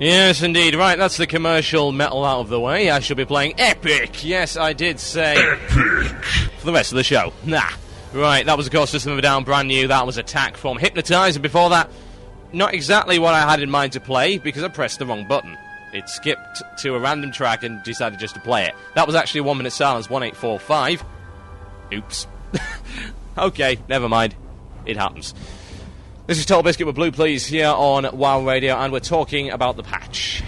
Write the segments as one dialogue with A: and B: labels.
A: Yes, indeed. Right, that's the commercial metal out of the way. I shall be playing Epic. Yes, I did say Epic for the rest of the show. Nah. Right, that was, of course, System of a Down, brand new. That was Attack from Hypnotize, and before that, not exactly what I had in mind to play, because I pressed the wrong button. It skipped to a random track and decided just to play it. That was actually 1 Minute Silence 1845. Oops. Okay, never mind. It happens. This is Total Biscuit with Blue Please here on WoW Radio, and we're talking about the patch.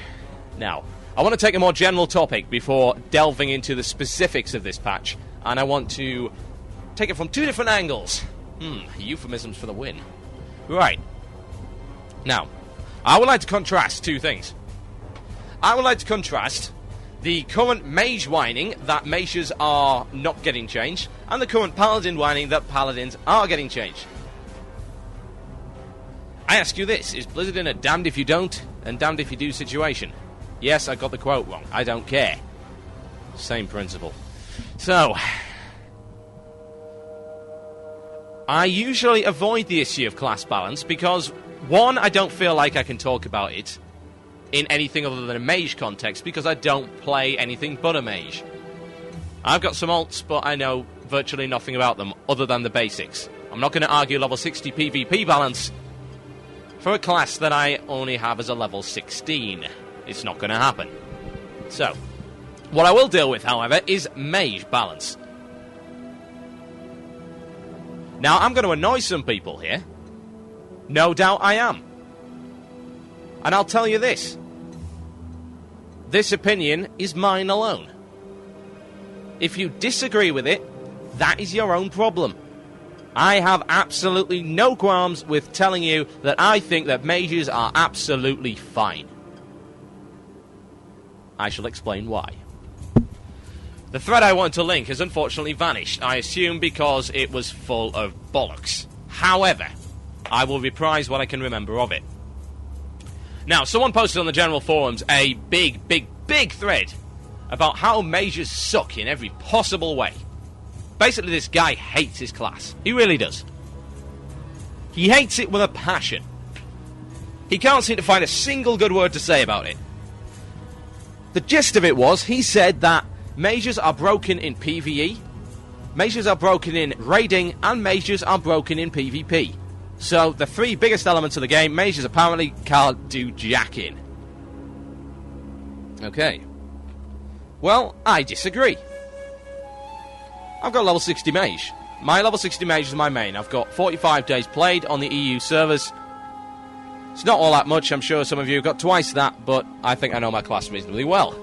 A: Now, I want to take a more general topic before delving into the specifics of this patch, and I want to take it from two different angles. Euphemisms for the win. Right. Now, I would like to contrast two things. I would like to contrast the current mage whining that mages are not getting changed, and the current paladin whining that paladins are getting changed. I ask you this, is Blizzard in a damned if you don't and damned if you do situation? Yes, I got the quote wrong. I don't care. Same principle. So, I usually avoid the issue of class balance because, one, I don't feel like I can talk about it in anything other than a mage context because I don't play anything but a mage. I've got some alts, but I know virtually nothing about them other than the basics. I'm not going to argue level 60 PvP balance for a class that I only have as a level 16. It's not going to happen. So, what I will deal with, however, is mage balance. Now, I'm going to annoy some people here. No doubt I am. And I'll tell you this. This opinion is mine alone. If you disagree with it, that is your own problem. I have absolutely no qualms with telling you that I think that mages are absolutely fine. I shall explain why. The thread I wanted to link has unfortunately vanished, I assume because it was full of bollocks. However, I will reprise what I can remember of it. Now, someone posted on the general forums a big thread about how mages suck in every possible way. Basically, this guy hates his class. He really does. He hates it with a passion. He can't seem to find a single good word to say about it. The gist of it was, he said that mages are broken in PvE, mages are broken in raiding, and mages are broken in PvP. So, the three biggest elements of the game, mages apparently can't do jack in. Okay. Well, I disagree. I've got level 60 mage. My level 60 mage is my main. I've got 45 days played on the EU servers. It's not all that much, I'm sure some of you have got twice that, but I think I know my class reasonably well.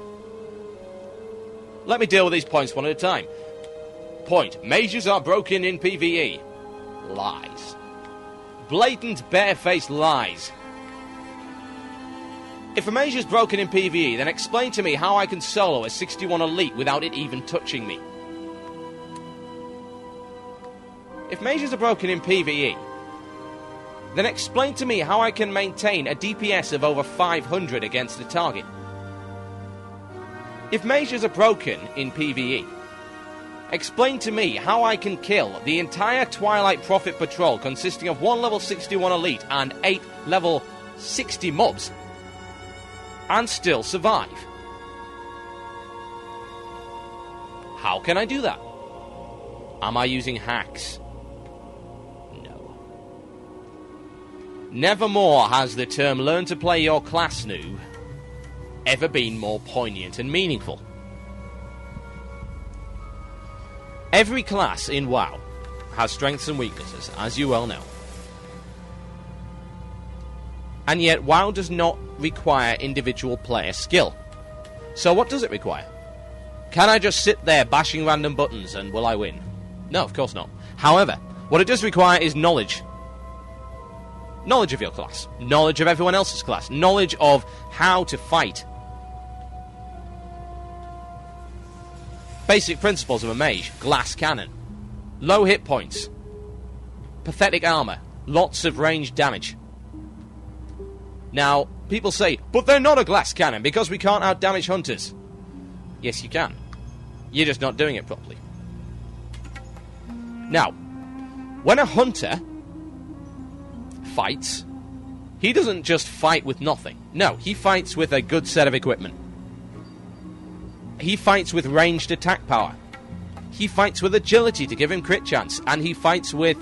A: Let me deal with these points one at a time. Point. Mages are broken in PvE. Lies. Blatant, barefaced lies. If a mage is broken in PvE, then explain to me how I can solo a 61 elite without it even touching me. If mages are broken in PvE, then explain to me how I can maintain a DPS of over 500 against the target. If mages are broken in PvE, explain to me how I can kill the entire Twilight Prophet patrol consisting of 1 level 61 elite and 8 level 60 mobs and still survive. How can I do that? Am I using hacks? No. Nevermore has the term learn to play your class noob ever been more poignant and meaningful. Every class in WoW has strengths and weaknesses, as you well know. And yet WoW does not require individual player skill. So what does it require? Can I just sit there bashing random buttons and will I win? No, of course not. However, what it does require is knowledge. Knowledge of your class. Knowledge of everyone else's class. Knowledge of how to fight. Basic principles of a mage. Glass cannon. Low hit points. Pathetic armor. Lots of ranged damage. Now, people say, but they're not a glass cannon because we can't outdamage hunters. Yes, you can. You're just not doing it properly. Now, when a hunter fights, he doesn't just fight with nothing. No, he fights with a good set of equipment. He fights with ranged attack power. He fights with agility to give him crit chance. And he fights with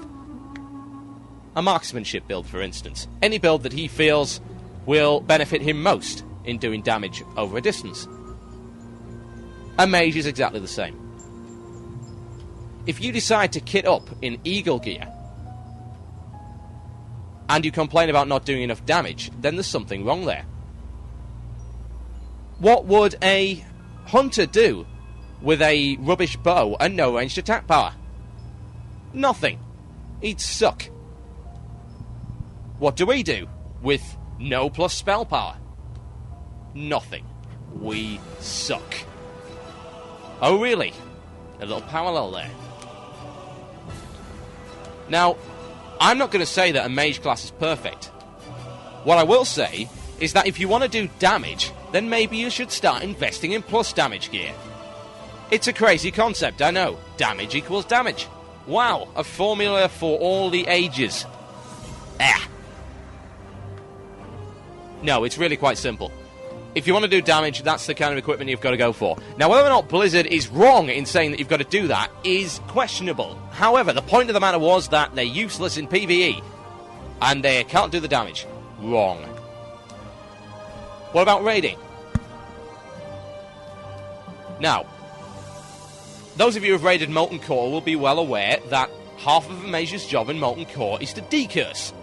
A: a marksmanship build, for instance. Any build that he feels will benefit him most in doing damage over a distance. A mage is exactly the same. If you decide to kit up in eagle gear and you complain about not doing enough damage, then there's something wrong there. What would a hunter do with a rubbish bow and no ranged attack power? Nothing. He'd suck. What do we do with no plus spell power? Nothing. We suck. Oh, really? A little parallel there. Now, I'm not going to say that a mage class is perfect. What I will say is that if you want to do damage, then maybe you should start investing in plus damage gear. It's a crazy concept, I know. Damage equals damage. Wow, a formula for all the ages. No, it's really quite simple. If you want to do damage, that's the kind of equipment you've got to go for. Now, whether or not Blizzard is wrong in saying that you've got to do that is questionable. However, the point of the matter was that they're useless in PvE, and they can't do the damage. Wrong. What about raiding? Now, those of you who've raided Molten Core will be well aware that half of a mage's job in Molten Core is to decurse.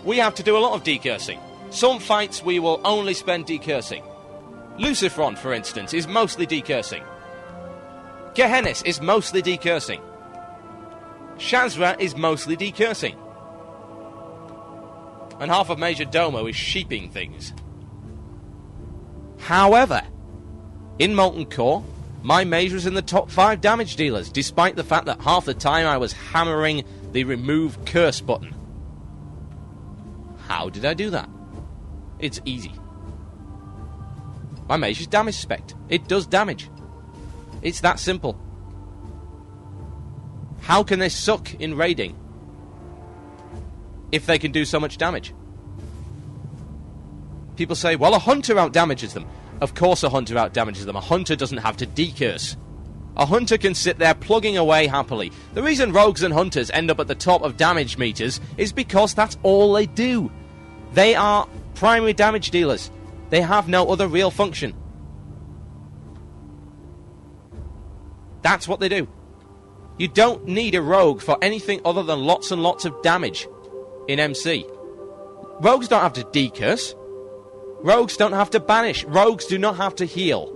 A: We have to do a lot of decursing. Some fights we will only spend decursing. Lucifron, for instance, is mostly decursing. Gehennis is mostly decursing. Shazra is mostly decursing. And half of Major Domo is sheeping things. However, in Molten Core, my mage was in the top 5 damage dealers, despite the fact that half the time I was hammering the remove curse button. How did I do that? It's easy. My mage is damage spec'd. It does damage. It's that simple. How can they suck in raiding if they can do so much damage? People say, well, a hunter out-damages them. Of course a hunter out-damages them. A hunter doesn't have to decurse. A hunter can sit there plugging away happily. The reason rogues and hunters end up at the top of damage meters is because that's all they do. They are primary damage dealers. They have no other real function. That's what they do. You don't need a rogue for anything other than lots and lots of damage in MC. Rogues don't have to decurse. Rogues don't have to banish. Rogues do not have to heal.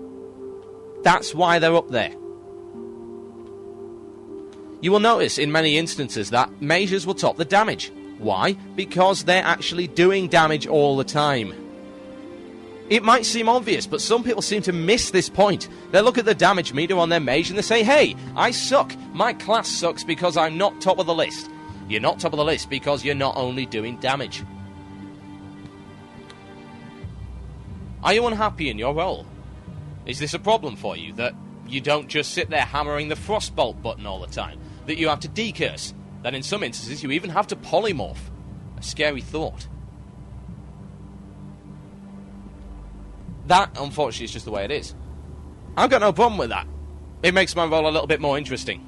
A: That's why they're up there. You will notice in many instances that mages will top the damage. Why? Because they're actually doing damage all the time. It might seem obvious, but some people seem to miss this point. They look at the damage meter on their mage and they say, hey, I suck. My class sucks because I'm not top of the list. You're not top of the list because you're not only doing damage. Are you unhappy in your role? Is this a problem for you, that you don't just sit there hammering the frostbolt button all the time? That you have to decurse? That in some instances you even have to polymorph. A scary thought. That, unfortunately, is just the way it is. I've got no problem with that. It makes my role a little bit more interesting.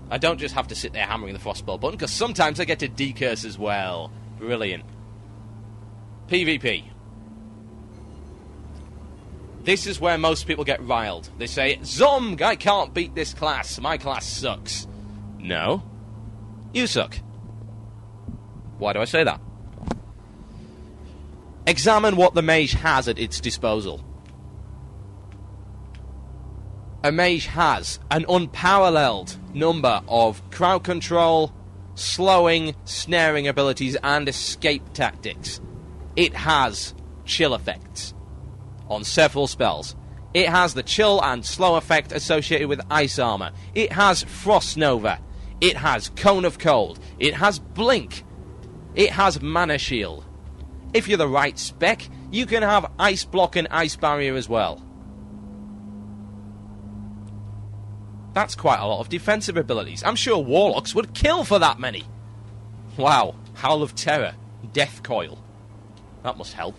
A: I don't just have to sit there hammering the frostbolt button, because sometimes I get to decurse as well. Brilliant. PvP. This is where most people get riled. They say, Zomg, I can't beat this class. My class sucks. No. You suck. Why do I say that? Examine what the mage has at its disposal. A mage has an unparalleled number of crowd control, slowing, snaring abilities, and escape tactics. It has chill effects on several spells. It has the chill and slow effect associated with ice armor. It has Frost Nova. It has Cone of Cold. It has Blink. It has Mana Shield. If you're the right spec, you can have Ice Block and Ice Barrier as well. That's quite a lot of defensive abilities. I'm sure Warlocks would kill for that many. Wow, Howl of Terror. Death Coil. That must help.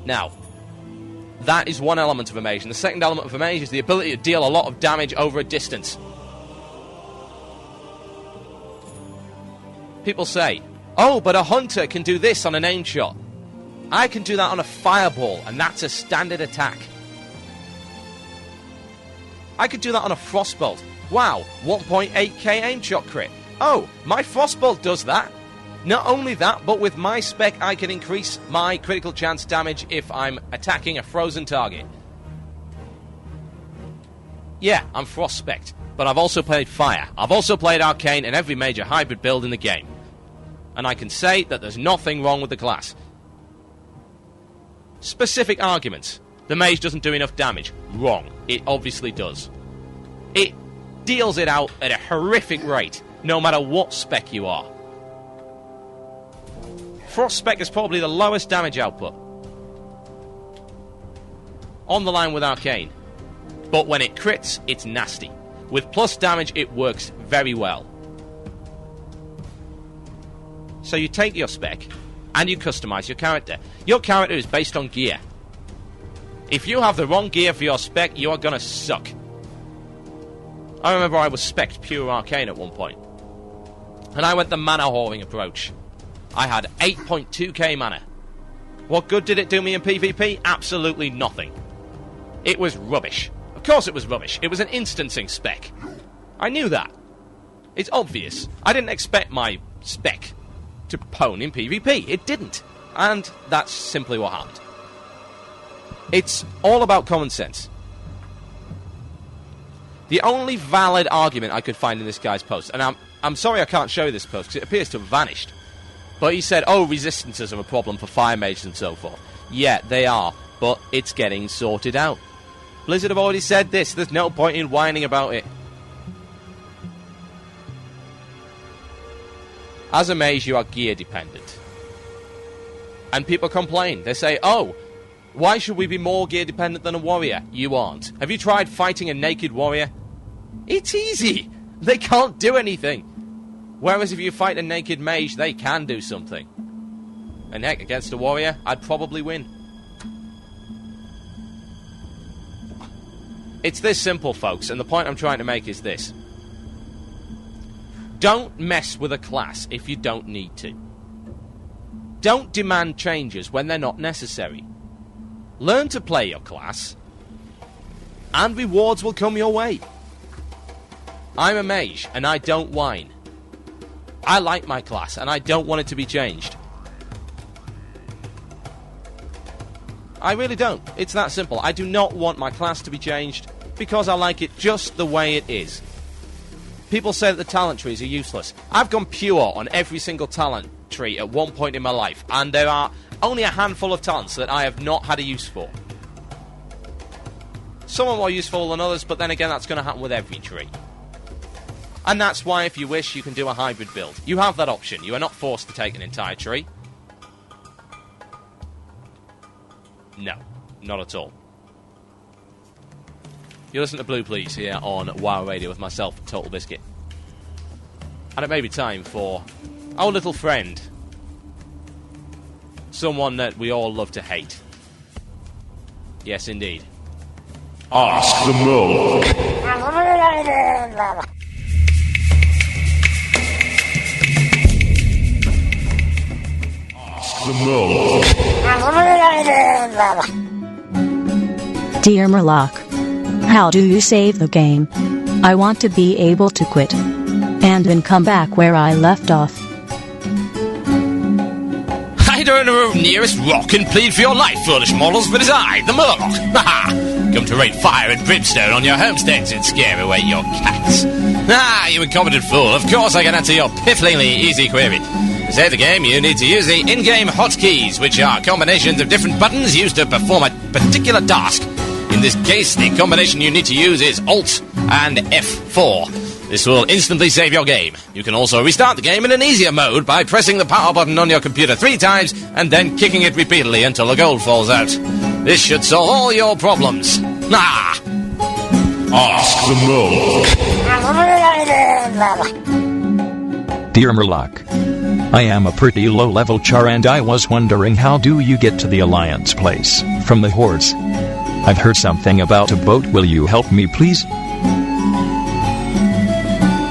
A: Now, that is one element of a mage, and the second element of a mage is the ability to deal a lot of damage over a distance. People say, oh, but a hunter can do this on an aim shot. I can do that on a fireball, and that's a standard attack. I could do that on a frostbolt. Wow, 1.8k aim shot crit. Oh, my frostbolt does that. Not only that, but with my spec I can increase my critical chance damage if I'm attacking a frozen target. Yeah, I'm frost spec'd, but I've also played fire. I've also played arcane and every major hybrid build in the game. And I can say that there's nothing wrong with the class. Specific arguments. The mage doesn't do enough damage. Wrong. It obviously does. It deals it out at a horrific rate, no matter what spec you are. Frost spec is probably the lowest damage output. On the line with arcane. But when it crits, it's nasty. With plus damage, it works very well. So you take your spec, and you customize your character. Your character is based on gear. If you have the wrong gear for your spec, you are gonna suck. I remember I was spec'd pure arcane at one point. And I went the mana whoring approach. I had 8.2k mana. What good did it do me in PvP? Absolutely nothing. It was rubbish. Of course it was rubbish. It was an instancing spec. I knew that. It's obvious. I didn't expect my spec to pwn in PvP. It didn't. And that's simply what happened. It's all about common sense. The only valid argument I could find in this guy's post, and I'm sorry I can't show you this post because it appears to have vanished. But he said, oh, resistances are a problem for fire mages and so forth. Yeah, they are, but it's getting sorted out. Blizzard have already said this. There's no point in whining about it. As a mage, you are gear dependent. And people complain. They say, oh, why should we be more gear dependent than a warrior? You aren't. Have you tried fighting a naked warrior? It's easy. They can't do anything. Whereas if you fight a naked mage, they can do something. And heck, against a warrior, I'd probably win. It's this simple, folks, and the point I'm trying to make is this. Don't mess with a class if you don't need to. Don't demand changes when they're not necessary. Learn to play your class, and rewards will come your way. I'm a mage, and I don't whine. I like my class, and I don't want it to be changed. I really don't. It's that simple. I do not want my class to be changed, because I like it just the way it is. People say that the talent trees are useless. I've gone pure on every single talent tree at one point in my life, and there are only a handful of talents that I have not had a use for. Some are more useful than others, but then again, that's going to happen with every tree. And that's why, if you wish, you can do a hybrid build. You have that option. You are not forced to take an entire tree. No, not at all. You listen to Blue Please here on WoW Radio with myself, Total Biscuit. And it may be time for our little friend. Someone that we all love to hate. Yes, indeed.
B: Ask the Murloc. Ask the Murloc.
C: Dear Murloc, how do you save the game? I want to be able to quit and then come back where I left off.
A: Hide in the nearest rock and plead for your life, foolish mortals, for it is I, the Murloc. Come to rain fire and brimstone on your homesteads and scare away your cats. You incompetent fool, of course I can answer your pifflingly easy query. To save the game, you need to use the in-game hotkeys, which are combinations of different buttons used to perform a particular task. In this case, the combination you need to use is Alt and F4. This will instantly save your game. You can also restart the game in an easier mode by pressing the power button on your computer 3 times and then kicking it repeatedly until the gold falls out. This should solve all your problems.
B: Ask the Murloc.
D: Dear Murloc, I am a pretty low-level char and I was wondering how do you get to the Alliance place from the hordes? I've heard something about a boat. Will you help me, please?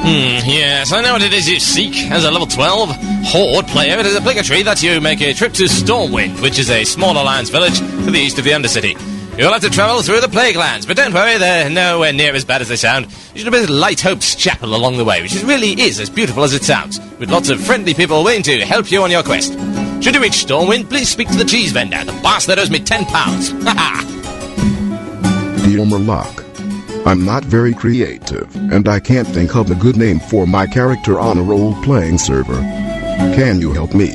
A: Yes, I know what it is you seek. As a level 12 Horde player, it is obligatory that you make a trip to Stormwind, which is a small Alliance village to the east of the Undercity. You'll have to travel through the Plague Lands, but don't worry, they're nowhere near as bad as they sound. You should visit Light Hope's Chapel along the way, which really is as beautiful as it sounds, with lots of friendly people willing to help you on your quest. Should you reach Stormwind, please speak to the cheese vendor. The boss that owes me £10. Ha-ha!
E: Dear Murloc, I'm not very creative, and I can't think of a good name for my character on a role-playing server. Can you help me?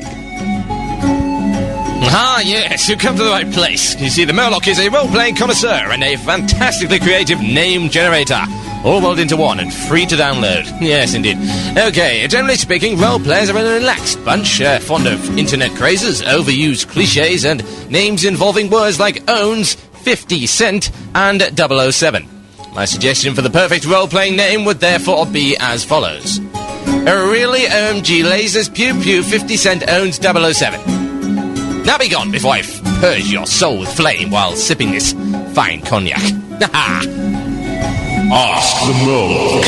A: Ah, yes, you've come to the right place. You see, the Murloc is a role-playing connoisseur and a fantastically creative name generator. All rolled into one and free to download. Yes, indeed. Okay, generally speaking, role-players are a relaxed bunch, fond of internet crazes, overused cliches, and names involving words like owns, 50 Cent, and 007. My suggestion for the perfect role-playing name would therefore be as follows. Really, OMG lasers, pew pew, 50 Cent owns 007. Now be gone before I purge your soul with flame while sipping this fine cognac. Ha-ha!
B: Ask the Murloc.